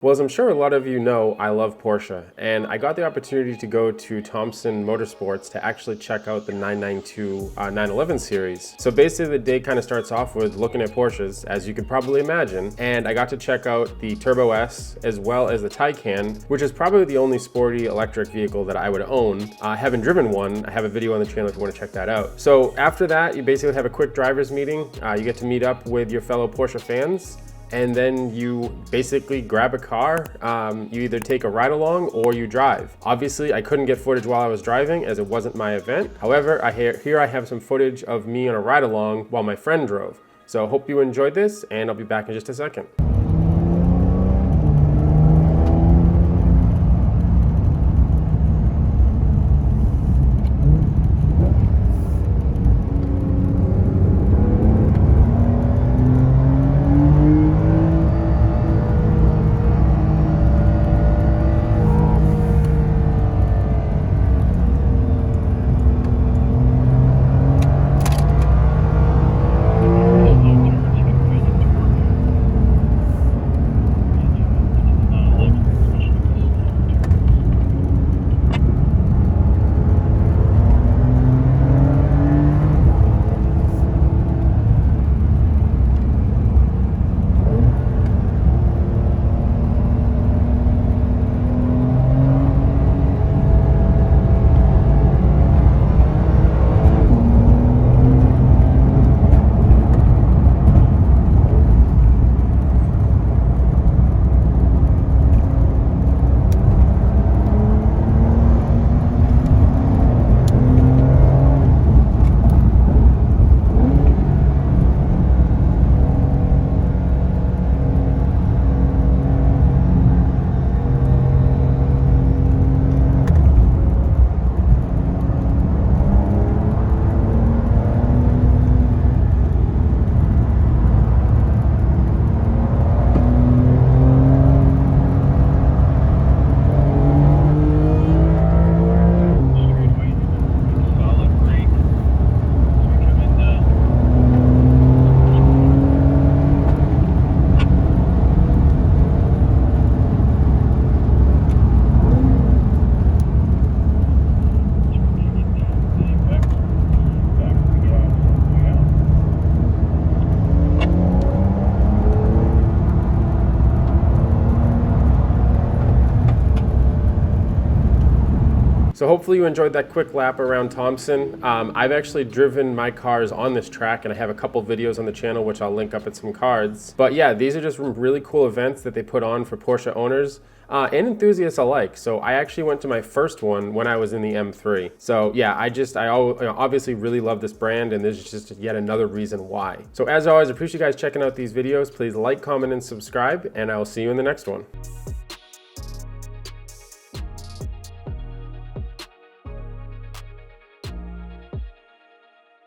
Well, as I'm sure a lot of you know, I love Porsche, and I got the opportunity to go to Thompson Motorsports to actually check out the 992 911 series. So basically the day kind of starts off with looking at Porsches, as you could probably imagine, and I got to check out the Turbo S as well as the Taycan, which is probably the only sporty electric vehicle that I would own. I haven't driven one. I have a video on the channel if you want to check that out. So after that, you basically have a quick driver's meeting. You get to meet up with your fellow Porsche fans, and then you basically grab a car. You either take a ride along or you drive. Obviously, I couldn't get footage while I was driving as it wasn't my event. However, here I have some footage of me on a ride along while my friend drove. So hope you enjoyed this, and I'll be back in just a second. So hopefully you enjoyed that quick lap around Thompson. I've actually driven my cars on this track, and I have a couple videos on the channel which I'll link up at some cards. But yeah, these are just really cool events that they put on for Porsche owners and enthusiasts alike. So I actually went to my first one when I was in the M3. So yeah, I obviously really love this brand, and this is just yet another reason why. So as always, I appreciate you guys checking out these videos. Please like, comment, and subscribe, and I will see you in the next one.